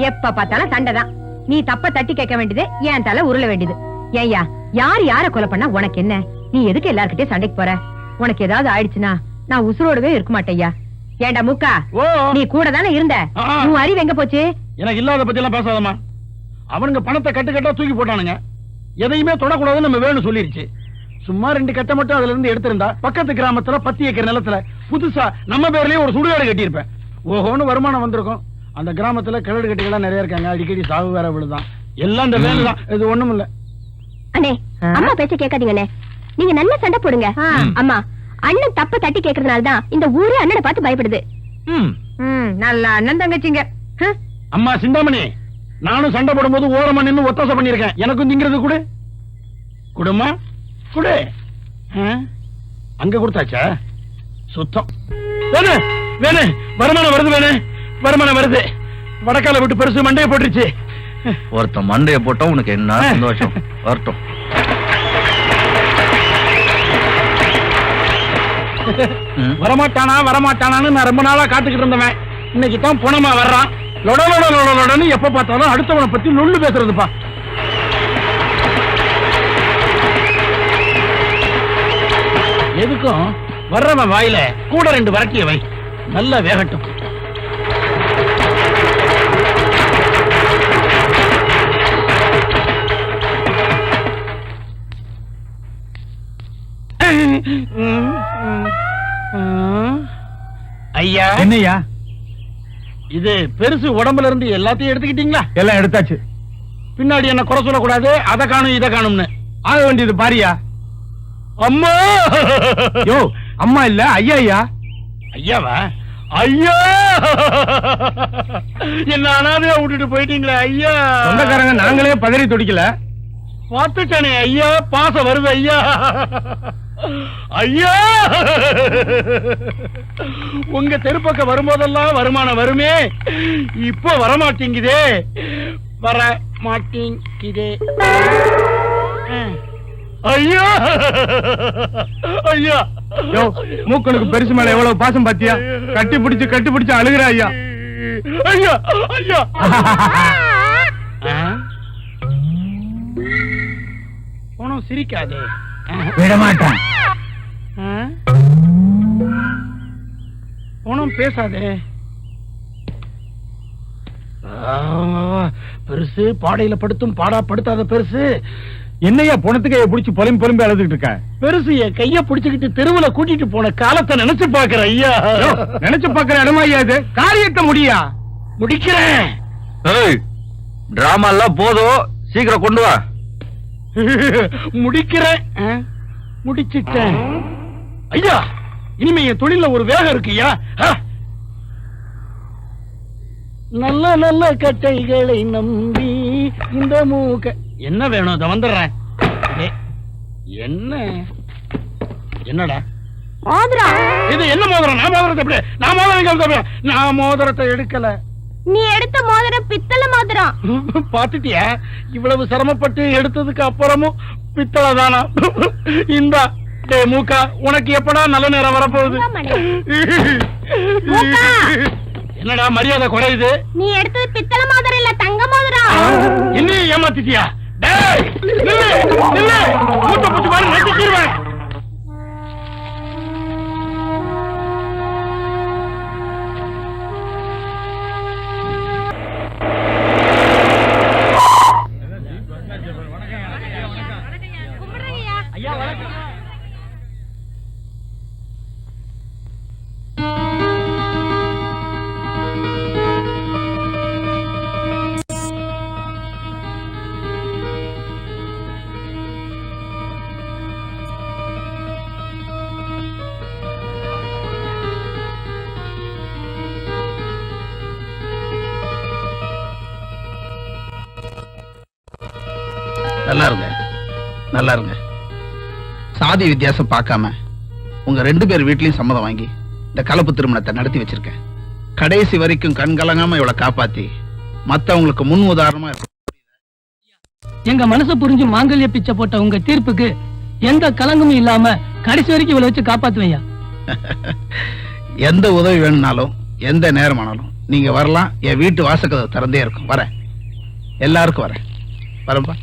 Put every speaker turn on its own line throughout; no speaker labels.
எப்ப பார்த்தாலும் சண்டைதான். நீ தப்ப தட்டி கேட்க வேண்டியது, என் தலை உருள வேண்டியது. ஏய்யா, யார் யார கொலை பண்ணா உனக்கு என்ன? நீ எதுக்கு எல்லார்கிட்டயும் சண்டைக்கு போற? உனக்கு ஏதாவது ஆயிடுச்சுன்னா நான் உசுரோடவே இருக்க மாட்டேயா. ஏண்டா மூக்கா, நீ கூட தானே இருந்த, உன் அறிவு எங்க போச்சு?
எனக்கு இல்லாத பத்தி எல்லாம் பேசாதம்மா. அவனுங்க பணத்தை கட்டுக்கட்டா தூக்கி போட்டானுங்க. எதையுமே தொடக்கூடாதுன்னு நம்ம வேணும் சொல்லிருச்சு. சும்மா 2 கட்டை மட்டும் அதுல இருந்து எடுத்திருந்தா பக்கத்து கிராமத்துல 10 ஏக்கர் நிலத்துல புதுசா நம்ம பேர்லயே ஒரு சுடுகாடு கட்டியிருப்பேன். ஓஹோன்னு வருமானம் வந்திருக்கும். அந்த கிராமத்துல கிழடு கட்டிகளா நிறைய இருக்காங்க. அடிக்கடி சாவு வேற விழுதான். எல்லாம் இந்த வேலைதான். இது ஒண்ணும் இல்ல.
அண்ணே, அம்மா பேச்ச கேட்காதீங்கண்ணே. நீங்க நல்ல சண்டை போடுங்க. அம்மா, அண்ணன் தப்ப தட்டி கேக்குறதுனாலதான் இந்த ஊரே அண்ணனை பார்த்து பயப்படுது.
நல்ல அண்ணன் தங்கச்சிங்க.
அம்மா சிந்தாமணி, நானும் சண்டை போடும்போது ஓரமா நின்னு ஒத்தாசை பண்ணிருக்கேன். எனக்கும் திங்கிறது கூட குடுமா குடு. அங்க கொடுத்தாச்சா? சுத்தம். வேணு வேணு, வருமானம் வருது. வேணு, வருமானம் வருது. வடக்கால விட்டு பெருசு மண்டையை போட்டுருச்சு.
ஒருத்தன் மண்டையை போட்டோம், உனக்கு என்ன சந்தோஷம்? வரட்டும்.
வரமாட்டானா வரமாட்டானான்னு நான் ரொம்ப நாளா காத்துக்கிட்டு இருந்தவன். இன்னைக்கு தான் புனமா வர்றான். லொடன்னு எப்ப பார்த்தாலும் அடுத்தவனை பத்தி நொல்லு பேசுறதுப்பா. எதுக்கும் வர்றவன் வாயில கூட 2 வரட்டிய வை, நல்லா வேகட்டும். ஐயா,
என்னையா
இது பெருசு உடம்புல இருந்து எல்லாத்தையும் எடுத்துக்கிட்டீங்களா?
எல்லாம் எடுத்தாச்சு.
பின்னாடி என்ன குறை சொல்லக்கூடாது. அதை காணும் இதை காணும்னு
ஆக வேண்டியது பாரியா.
அம்மா,
யோ அம்மா இல்ல ஐயா. ஐயா
ஐயாவா? ஐயா, என்ன அனாதையா விட்டுட்டு போயிட்டீங்களே ஐயா.
சொந்தக்காரங்க நாங்களே பதறி துடிக்கல.
பார்த்துட்டானே ஐயா, பாசம் வருது ஐயா. ஐயா, உங்க தெருப்பக்கம் வரும்போதெல்லாம் வருமானம் வருமே, இப்ப வரமாட்டேங்குதே. வர மாட்டேங்குதே ஐயா. ஐயா,
யோ மூக்கனுக்கு பெருசு மேல எவ்வளவு பாசம் பாத்தியா? கட்டி பிடிச்சு அழுகிற ஐயா.
ஐயா ஐயா, உனக்கு சிரிக்காதே.
விடமாட்டான்.
உனக்கு பேசாதே. பெருசு பாடையில படுத்தும் பாடா படுத்தாத பெருசு.
என்னையா பொணத்துக்கு பிடிச்சி புலம்பி அழுதுகிட்டு இருக்க?
பெருசு என் கைய பிடிச்சுக்கிட்டு தெருவுல கூட்டிட்டு போன காலத்தை நினைச்சு பாக்குற ஐயா.
நினைச்சு பாக்குற இடமா ஐயா இது? காரியத்தை முடியா?
முடிக்கிறேன்.
டிராமா எல்லாம் போதும், சீக்கிரம் கொண்டு வா.
முடிக்கிறேன். முடிச்சிட்டேன் ஐயா. இனிமே என் தொழில ஒரு வேகம் இருக்குயா. நல்ல நல்ல கட்டைகளை நம்பி இந்த மூக்க. என்ன வேணும்? இத வந்துடுறேன். என்ன என்னடா
மோதிரம்?
இது என்ன மோதிரம்? நான் மோதிரத்தை எப்படி? நான் மோதிரத்தை எடுக்கல.
நீ எடுத்த மோதிரம் பித்தளை மோதிரம்.
பாத்துட்டியா? இவ்வளவு சிரமப்பட்டு எடுத்ததுக்கு அப்புறமும் பித்தளை தானா? இந்தா மூக்கா, உனக்கு எப்படா நல்ல நேரம் வரப்போகுது? என்னடா மரியாதை குறையுது?
நீ எடுத்தது பித்தளை மோதிரம் இல்ல, தங்க மோதிரம்.
என்னையும் ஏமாத்திட்டியா? மூட்டை பூச்சி மாதிரி நெட்டிக்கிடுவேன். ஐயா வணக்கம்.
நல்லா இருங்க. சாதி வித்தியாசம் பார்க்காம உங்க 2 பேர் வீட்லயும் சம்மதம் வாங்கி இந்த கலப்பு திருமணத்தை நடத்தி வச்சிருக்கேன். கடைசி வரைக்கும் கண் கலங்காம இவளை காப்பாத்தி மத்தவங்களுக்கு முன் உதாரணமா இருக்கும்.
எங்க மனசு புரிஞ்சு மாங்கல்ய பிச்சை போட்ட உங்க தீர்ப்புக்கு எந்த கலங்கமும் இல்லாம கடைசி வரைக்கும் இவளை வச்சு காப்பாத்துவையா.
எந்த உதவி வேணும்னாலும் எந்த நேரமானாலும் நீங்க வரலாம். என் வீட்டு வாசக்கதவு திறந்தே இருக்கும். வரேன், எல்லாருக்கும் வரேன். வரேன்பா.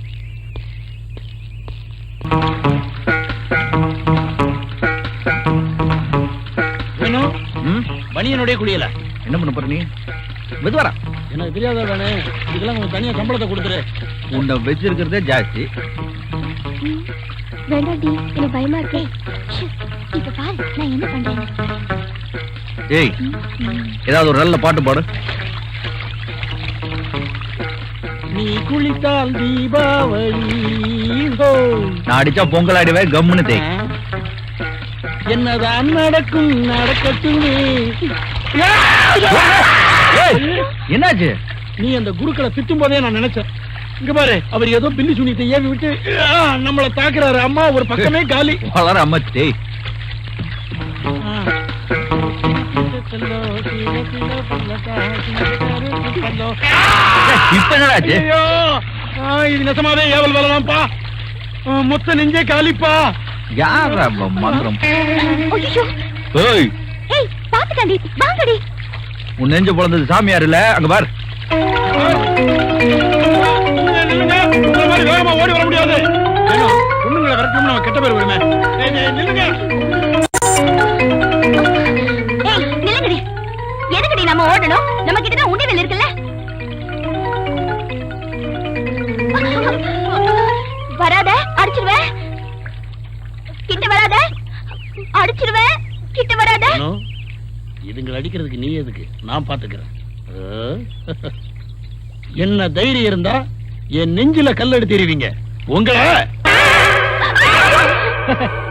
வேணும் பனியனுடைய குளியல
என்ன பண்ண போற நீ? மெதுவாரா.
எனக்கு தெரியாத வேணே, இதுக்கெல்லாம் கொஞ்சம் தனியா சம்பளத்தை கொடுத்துரு.
உன்னை வச்சிருக்கிறதே ஜாஸ்தி.
வேண்டாடி, எனக்கு பயமா இருக்கே. இப்ப பாரு நான் என்ன பண்றேன்.
ஏய், ஏதாவது ஒரு நல்ல பாட்டு பாடு.
நீ குளித்தால் தீபாவளி ஹோ.
நான் அடிச்சா பொங்கல் ஆடிவேன், கம்முன்னு தேய்.
என்னதான் நடக்கும் நடக்கட்டுமே.
ஏய், என்னாச்சு?
நீ அந்த குருக்களை திட்டும் போதே நான் நினைச்சேன். இங்க பாரு, அவர் ஏதோ பில்லி சுனித்தை ஏவி விட்டு நம்மள தாக்குறாரு. அம்மா ஒரு பக்கமே காலி.
வளர அம்மா தேய். இப்ப என்னடாச்சு?
ஐயோ, இது நெசமாவே ஏவல் வரலாம்ப்பா. மொத்த நெஞ்சே காலிப்பா.
யாரா மந்திரம்?
ஐயோ,
ஏய்,
ஏய் பாத்துக்கடி, வாங்கடி.
உன் நெஞ்சு பிறந்தது சாமியார் இல்ல, அங்க பார்.
நில்லுங்க, இந்த மாதிரி வேகமா ஓடி வர முடியாது. பொண்ணுங்களை விரட்டணும், நம்ம கெட்ட பேர் வருமே. நில்லுங்க.
ஏய் நில்லுங்கடி. எதுக்குடி நம்ம ஓடணும்? நம்ம கிட்ட தான் உண்டியல் இருக்குல்ல. வராத, அடிச்சிருவேன். கிட்ட வராத, அடிச்சிருவேன். கிட்ட வராத.
இதுங்களை அடிக்கிறதுக்கு நீ எதுக்கு? நான் பாத்துக்கிறேன். என்ன தைரியம் இருந்தா என் நெஞ்சில கல் எடுத்துருவீங்க. உங்களை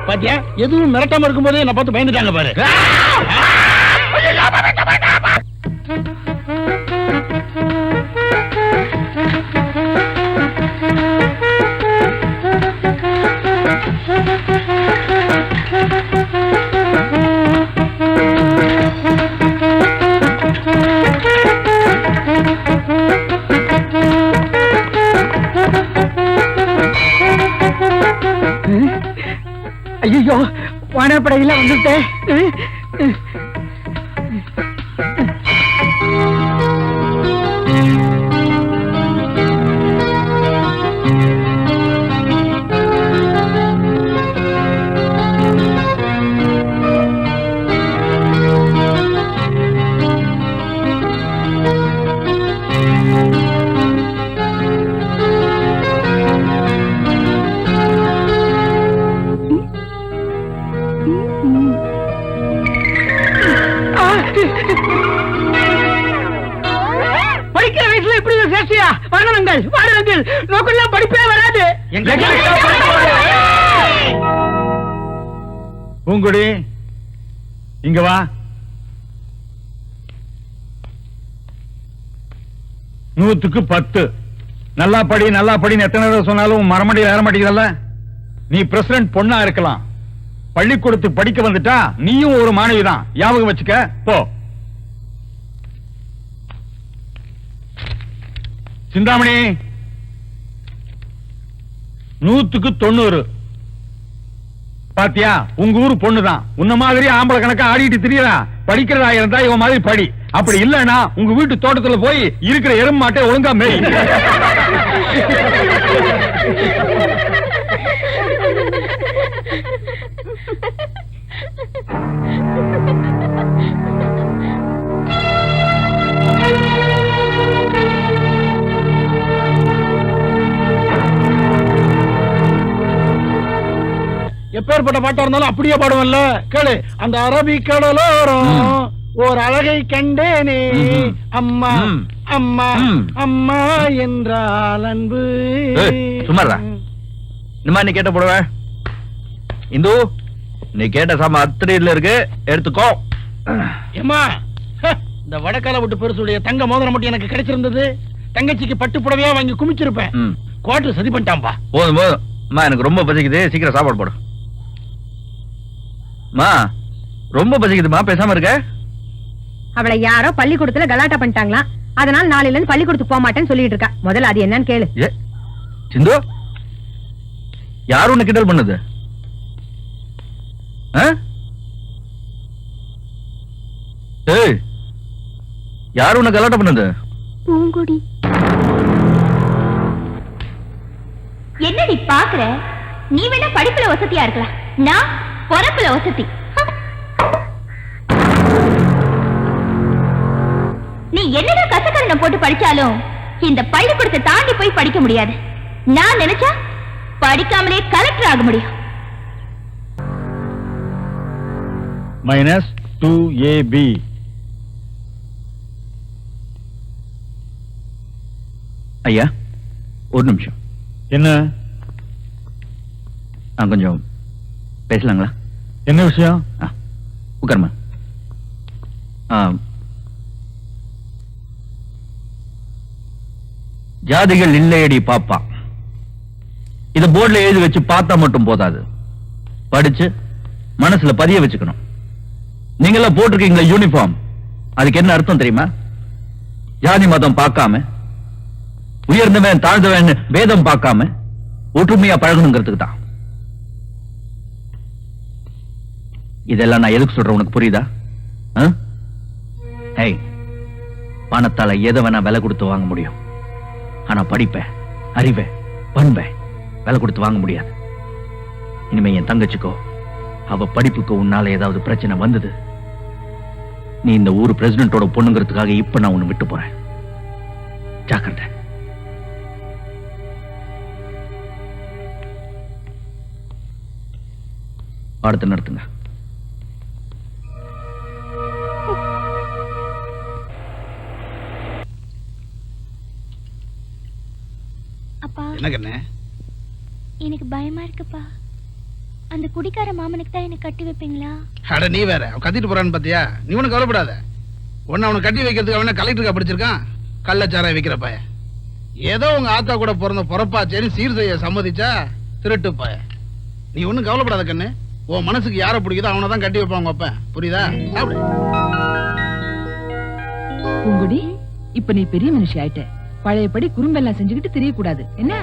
பாத்தியா, எதுவும் மிரட்டாம இருக்கும் போதே என்ன பார்த்து பயந்துட்டாங்க பாரு.
ஐயோ, வானப்படையில வந்துட்டேன். படிக்கிற வயசுல எப்படி சேஷ்டியா? வாங்கணுங்கள், வாங்கணுங்கள். நோக்கெல்லாம் படிப்பே வராது.
பூங்குடி, இங்க வா. 100க்கு 10. நல்லா படி, நல்லா படின்னு எத்தனை தடவை சொன்னாலும் மரமடியில் ஏற மாட்டேங்குதல்ல. நீ பிரசிடன்ட் பொண்ணா இருக்கலாம், பள்ளிக்கூடத்துக்கு படிக்க வந்துட்டா நீயும் ஒரு மாணவி தான். ஞாபகம் வச்சுக்க. போ. சிந்தாமணி, 100க்கு 90. பாத்தியா, உங்க ஊரு பொண்ணுதான். உன்ன மாதிரி ஆம்பளை கணக்கா ஆடிட்டு திரியறா. படிக்கிறதா இருந்தா இவன் மாதிரி படி. அப்படி இல்லன்னா உங்க வீட்டு தோட்டத்துல போய் இருக்கிற எறும்பு மாட்டை ஒழுங்கா மேய்.
எப்பேற்பட்ட பாட்டா இருந்தாலும் அப்படியே பாடுவல்ல. கேளு. அந்த அரபிக் கடலோரம் ஓர் அழகை கண்டேனே, அம்மா அம்மா அம்மா என்றால் அன்பு.
சும்மாரா, இந்த நீ கேட்ட போடுவ. இந்து, நீ கேட்ட சாம அத்திரையில இருக்கு, எடுத்துக்கோ.
ஏமா, இந்த வடக்கால விட்டு பெருசுடைய தங்க மோதிரம் மட்டும் எனக்கு கிடைச்சிருந்தது, தங்கச்சிக்கு பட்டு புடவையா வாங்கி குமிச்சிருப்பேன். குவார்டர் சதி பண்ணிட்டான்பா.
போதும் போதும். அம்மா, எனக்கு ரொம்ப பசிக்குது, சீக்கிரம் சாப்பாடு போடு. மா, ரொம்ப பசிக்குதுமா, பேசாம இருக்க.
அவளை யாரோ பள்ளிக்கூடத்துல கலாட்டா பண்ணிட்டாங்களா, அதனால நாளையில இருந்து பள்ளிக்கூடத்துக்கு போக மாட்டேன்னு சொல்லிட்டு இருக்கா. முதல்ல அது என்னன்னு கேளு.
ஏ சிந்து, யாரு உன்னை கிண்டல் பண்ணுது? ஏய், யார் உன்னை கலாட்டம் பண்ணது?
பூங்குடி. என்னடி பாக்குற? நீ வேணா படிப்புல வசதியா இருக்கலாம், நான் பொறப்புல வசதி. நீ என்னடா கசக்கரணம் போட்டு படிச்சாலும் இந்த பள்ளிக்கூடத்தை தாண்டி போய் படிக்க முடியாது. நான் நினைச்சா படிக்காமலே கலெக்டர் ஆக முடியும்.
-2ab.
ஐயா ஒரு நிமிஷம்.
என்ன
நான் கொஞ்சம் பேசலாங்களா?
என்ன விஷயம்?
உட்காருமா. ஜாதிகள் இல்லையடி பாப்பா, இத போர்டுல எழுதி வச்சு பார்த்தா மட்டும் போதாது, படிச்சு மனசுல பதிய வச்சுக்கணும். நீங்க எல்லாம் போட்டிருக்கீங்களா யூனிஃபார்ம், அதுக்கு என்ன அர்த்தம் தெரியுமா? ஜாதி மதம் பார்க்காம, உயர்ந்தவன் தாழ்ந்தவன் பேதம் பார்க்காம ஒற்றுமையா பழகணுங்கிறதுக்கு தான். இதெல்லாம் நான் எதுக்கு சொல்றேன் உனக்கு புரியுதா? பணத்தால எதை வேணா விலை கொடுத்து வாங்க முடியும், ஆனா படிப்ப, அறிவை, பண்பை விலை கொடுத்து வாங்க முடியாது. இனிமே என் தங்கச்சிக்கோ அவ படிப்புக்கு உன்னால ஏதாவது பிரச்சனை வந்தது, நீ இந்த ஊர் பிரசிடென்டோட பொண்ணுங்கிறதுக்காக இப்ப நான் உன்னை விட்டு போறேன். ஜாக்கிரதை. பாடத்தை நடத்துங்க.
அப்பா,
என்ன கண்ணே?
எனக்கு பயமா இருக்குப்பா. அந்த குடிக்கார மாமனுக்கு தான் என்ன கட்டி வைப்பீங்களா?
அட நீ வேற, அவன் கத்திட்டு போறான்னு பாத்தியா? நீ ஒன்னும் கவலைப்படாத. ஒன்னு அவனை கட்டி வைக்கிறதுக்கு அவன கலெக்டருக்கா படிச்சிருக்கான், கள்ளச்சாராய வைக்கிற பைய. ஏதோ உங்க ஆத்தா கூட பிறந்த பொறப்பாச்சேன்னு சீர் செய்ய சம்மதிச்சா திருட்டு பைய. நீ ஒன்னும் கவலைப்படாத கண்ணு. உன் மனசுக்கு யாரை பிடிக்குதோ அவனை தான் கட்டி வைப்பாங்க அப்ப. புரியுதா? சாப்பிடு.
பூங்குடி, இப்ப நீ பெரிய மனுஷி ஆயிட்ட. பழையபடி குறும்பெல்லாம் செஞ்சுக்கிட்டு தெரியக்கூடாது என்ன?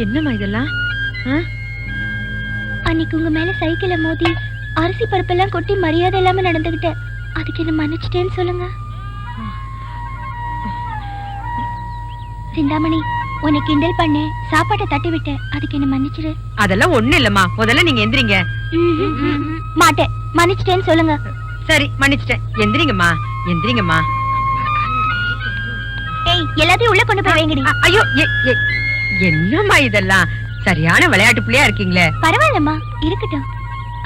என்னம்மா இதெல்லாம்?
அன்னைக்கு உங்க மேல சைக்கிள மோதி அரிசி பருப்பெல்லாம் கொட்டி மரியாதை இல்லாம நடந்துகிட்டேன். அதுக்கு என்ன மன்னிச்சிட்டேன்னு சொல்லுங்க. சிந்தாமணி, உன்னை கிண்டல் பண்ணேன், சாப்பாட்டை தட்டி விட்டேன், அதுக்கு என்ன மன்னிச்சிரு.
அதெல்லாம் ஒண்ணு இல்லம்மா, முதல்ல நீங்க எந்திரிங்க.
மாட்டேன், மன்னிச்சிட்டேன்னு சொல்லுங்க.
சரி, மன்னிச்சிட்டேன். எந்திரிங்கம்மா, எந்திரிங்கம்மா.
ஏய், எல்லாத்தையும் உள்ள கொண்டு போய் வைங்கடி.
ஐயோ, என்னம்மா இதெல்லாம்? சரியான விளையாட்டு பிள்ளையா இருக்கீங்களே.
பரவாயில்லம்மா, இருக்கட்டும்.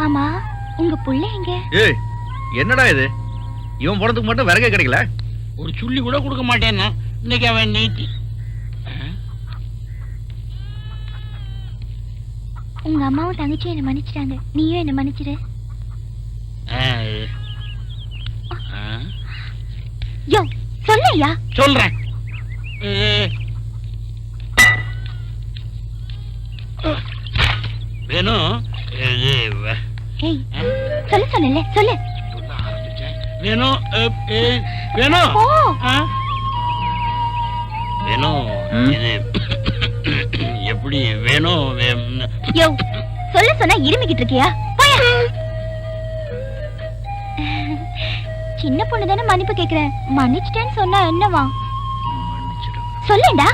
ஆமா, உங்க புள்ள எங்க?
ஏய், என்னடா இது? இவன் போறதுக்கு மட்டும் விறகே கிடைக்கல.
ஒரு சுள்ளி கூட கொடுக்க மாட்டேன்னா இன்னைக்கு அவன் நீட்டி.
உங்க அம்மாவும் தங்கச்சியும் என்ன மன்னிச்சிட்டாங்க, நீயும் என்ன மன்னிச்சிரு. யோ, சொல்லையா?
சொல்றேன். வேணும்.
ஏய், சொல்ல சொன்னல, சொல்லு.
வேணும். வேணும்.
ஓ,
வேணும். இது எப்படி வேணும்?
யோ, சொல்ல சொன்னா இருமிக்கிட்டு இருக்கியா? போயா. சின்ன பொண்ணு தானே மன்னிப்பு கேக்குறேன், மன்னிச்சிட்டேன்னு சொன்னா என்னவா? சொல்லேண்டா.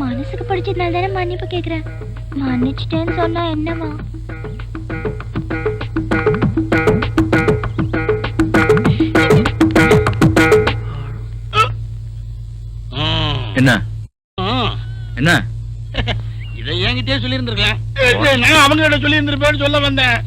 மனசுக்கு பிடிச்சதுனால தானே மன்னிப்பு கேக்குறேன், மன்னிச்சிட்டேன்னு சொன்னா என்னவா?
என்ன என்ன?
இதை என்கிட்டயே சொல்லி இருந்திருக்கலாம். நான் அவங்க கிட்ட சொல்லி இருந்திருப்பேன்னு சொல்ல வந்தேன்.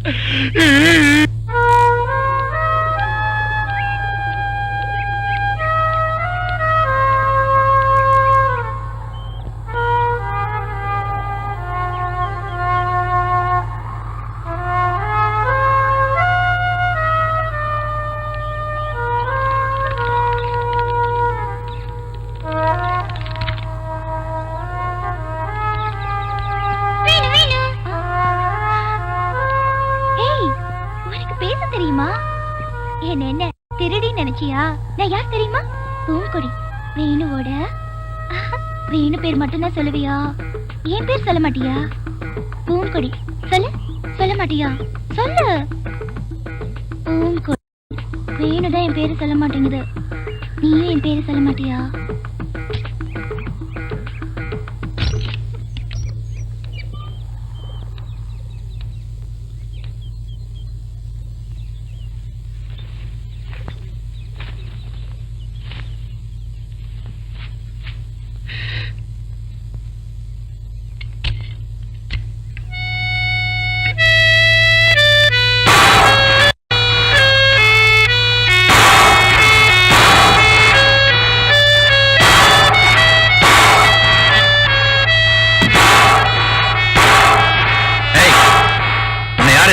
என்ன திருடி நினைச்சியா? நான் யார் தெரியுமா? பூங்கொடி, வேணுவோட. வேணு பேர் மட்டும்தான் சொல்லுவியா? என் பேர் சொல்ல மாட்டியா? பூங்கொடி சொல்லு. சொல்ல மாட்டியா? சொல்லு. பூங்கொடி. வேணுதான் என் பேரு சொல்ல மாட்டேங்குது. நீயும் என் பேரு சொல்ல மாட்டியா?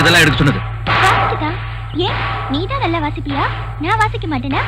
இதெல்லாம் எடுக்க சொன்னது
வாசிக்குதா? ஏன் நீதான் நல்லா வாசிப்பியா? நான் வாசிக்க மாட்டேனா?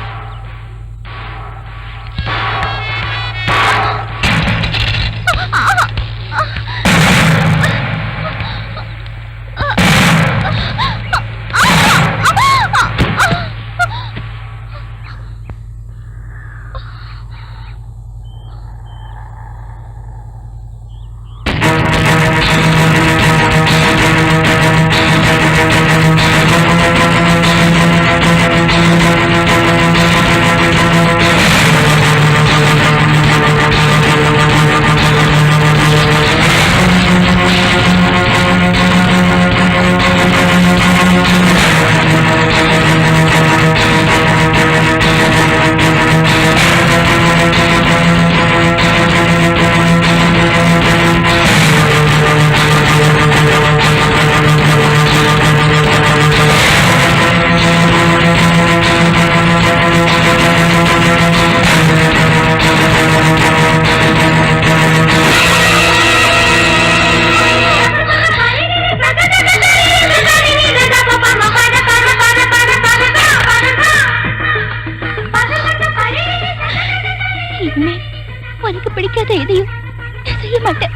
உனக்கு பிடிக்காத எதையும் நான் செய்ய மாட்டேன்.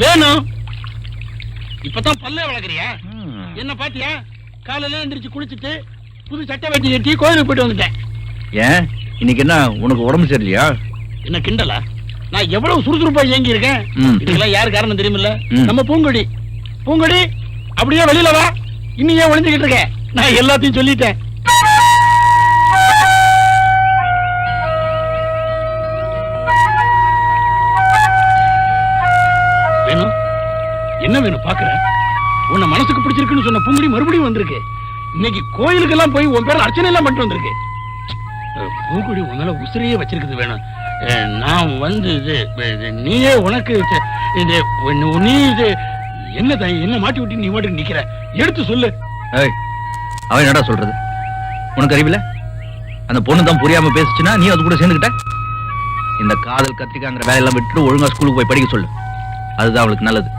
வேணும். இப்பதான் பல்லே வளர்க்குறியா? என்ன பாத்தியா? காலையில எந்திரிச்சு குளிச்சுட்டு புது சட்டை வெட்டி கட்டி கோயிலுக்கு போயிட்டு வந்துட்டேன்.
ஏன் இன்னைக்கு என்ன உனக்கு உடம்பு சரியில்லையா?
என்ன கிண்டலா? நான் எவ்வளவு சுறுசுறுப்பா இயங்கி இருக்கேன். இதுக்கெல்லாம் யாரு காரணம் தெரியுமில்ல? நம்ம பூங்கொடி. பூங்கொடி அப்படியே வெளியில வா. இன்னும் ஏன் ஒளிஞ்சுக்கிட்டு இருக்க? நான் எல்லாத்தையும் சொல்லிட்டேன். வேணும் என்ன வேணும் பாக்குற? உன்னை மனசுக்கு பிடிச்சிருக்குன்னு சொன்ன பூங்குடி மறுபடியும் வந்திருக்கு. இன்னைக்கு கோயிலுக்கு எல்லாம் போய் உன் பேர் அர்ச்சனை எல்லாம் பண்ணிட்டு வந்திருக்கு. பூங்குடி உன்னால உசிரியே வச்சிருக்குது. வேணும் நான் வந்து நீயே உனக்கு நீ என்ன மாட்டி விட்டு நீ மாட்டுக்கு நிக்கிற? எடுத்து சொல்லு.
அவன் என்னடா சொல்றது? உனக்கு அறிவில்ல? அந்த பொண்ணு தான் புரியாம பேசுச்சுன்னா நீ அது கூட சேர்ந்துக்கிட்ட. இந்த காதல் கத்திரிக்காங்கிற வேலையெல்லாம் விட்டு ஒழுங்கா ஸ்கூலுக்கு போய் படிக்க சொல்லு. அதுதான் அவளுக்கு நல்லது.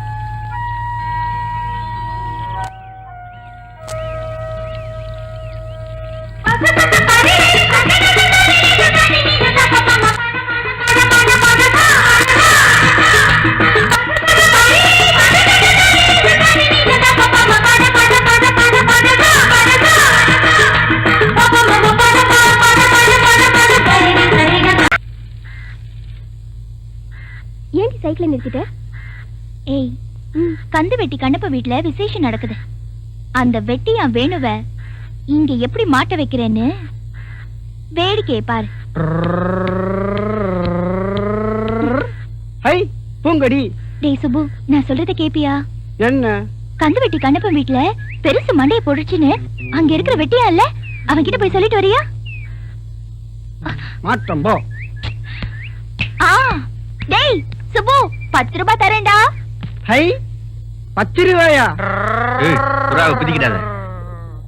ஏன் சைக்கிளை நிறுத்திட்ட? ஏய், கந்து வெட்டி கண்ணப்ப வீட்டுல விசேஷம் நடக்குது. அந்த வெட்டியா வேணுவ இங்க எப்படி மாட்ட வைக்கிறேன்னு வேடிக்கை பாரு.
ஹை பூங்கொடி.
டேய் சுபு, நான் சொல்றத கேப்பியா?
என்ன?
கந்து வெட்டி கண்ணப்ப வீட்டுல பெருசு மண்டைய போடுச்சுன்னு அங்க இருக்கிற வெட்டியா இல்ல, அவன் கிட்ட போய் சொல்லிட்டு வரியா?
மாற்றம் போ.
டேய் சுபு, 10 ரூபாய் தரேன்டா.
ஹை 10 ரூபாயா?
பிதிக்கிட்டாத.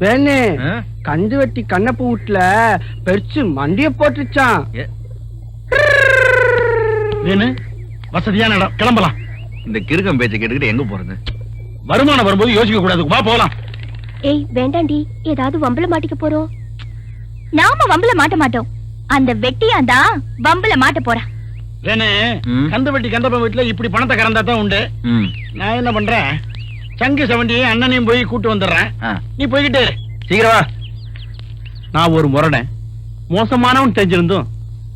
வேணு
ஆ?
கந்து வெட்டி கண்ணப்ப வீட்டுல பெருச்சு மண்டிய போட்டுச்சான்.
வேணு வசதியான இடம், கிளம்பலாம்.
இந்த கிறுக்கம் பேச்சை கேட்டுக்கிட்டு எங்க போறது?
வருமானம் வரும்போது யோசிக்க கூடாது, வா போலாம்.
ஏய் வேண்டாண்டி, ஏதாவது வம்பல மாட்டிக்க போறோம். நாம வம்பல மாட்ட மாட்டோம், அந்த வெட்டியாதான் வம்பல மாட்ட போறா.
வேணு
ம்.
கந்து வெட்டி கந்தப்ப வீட்டுல இப்படி பணத்தை கறந்தா தான் உண்டு.
ம்.
நான் என்ன பண்றேன், சங்கு செவண்டியும் அண்ணனையும் போய் கூட்டு வந்துடுறேன்.
ஆ.
நீ போய்கிட்டு இரு.
சீக்கிரம் வா.
நான் ஒரு முரடன், மோசமானவன் தெரிஞ்சிருந்தும்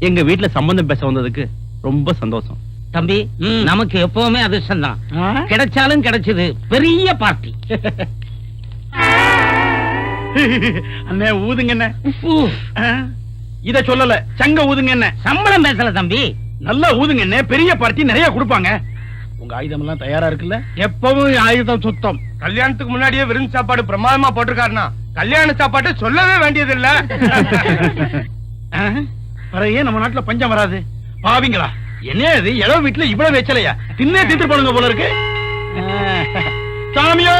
எங்க வீட்டுல சம்பந்தம் பேச வந்ததுக்கு ரொம்ப சந்தோஷம்.
தம்பி,
ம்.
நமக்கு எப்பவுமே அதிர்ஷ்டம் தான்.
ஆ?
கிடைச்சாலும் கிடைச்சது பெரிய பார்ட்டி.
அண்ணே ஊதுங்க என்ன. இத சொல்லல, சங்க ஊதுங்க என்ன.
சம்பளம் பேசல தம்பி.
நல்லா ஊதுங்க என்ன, பெரிய பார்ட்டி நிறைய கொடுப்பாங்க. உங்க ஆயுதம் எல்லாம் தயாரா இருக்குல்ல?
எப்பவும் ஆயுதம் சுத்தம். கல்யாணத்துக்கு முன்னாடியே விருந்து சாப்பாடு பிரமாதமா போட்டிருக்காருனா கல்யாண சாப்பாட்டை சொல்லவே வேண்டியது இல்ல.
ஏன் நம்ம நாட்டுல பஞ்சம் வராது? பாவிங்களா, என்ன இது இளவு வீட்டுல இவ்வளவு வெச்சலையா? தின்னே தீத்து போடுங்க போல இருக்கு. சாமியே,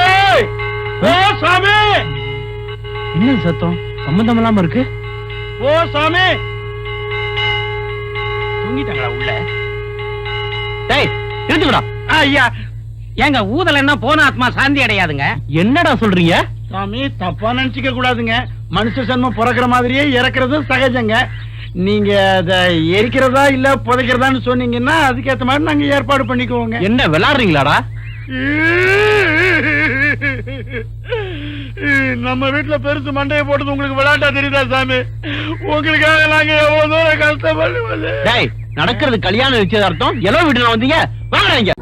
ஓ சாமி,
என்ன சத்தம் சம்பந்தம் இல்லாம இருக்கு?
ஓ சாமி. தூங்கிட்டாங்களா உள்ள?
டேய் எடுத்துக்கடா.
ஐயா,
ஏங்க ஊதல் என்ன போன ஆத்மா சாந்தி அடையாதுங்க.
என்னடா சொல்றீங்க?
சாமி தப்பா நினைச்சுக்க கூடாதுங்க. மனுஷ ஜன்மம் பிறக்கிற மாதிரியே இறக்குறது சகஜங்க. நீங்க அத எரிக்கிறதா இல்ல புதைக்கிறதான்னு சொன்னீங்கன்னா அதுக்கேத்த மாதிரி நாங்க ஏற்பாடு பண்ணிக்குவோங்க.
என்ன விளையாடுறீங்களாடா?
நம்ம வீட்டுல பெருசு மண்டையை போட்டது உங்களுக்கு விளையாட்டா தெரியுதா சாமி? உங்களுக்காக நாங்க எவ்வளவு தூரம் கஷ்டப்படுவது.
டேய், நடக்கிறது கல்யாண நிச்சயதார்த்தம். எவ்வளவு வீட்டுல வந்தீங்க? வாங்க இங்க.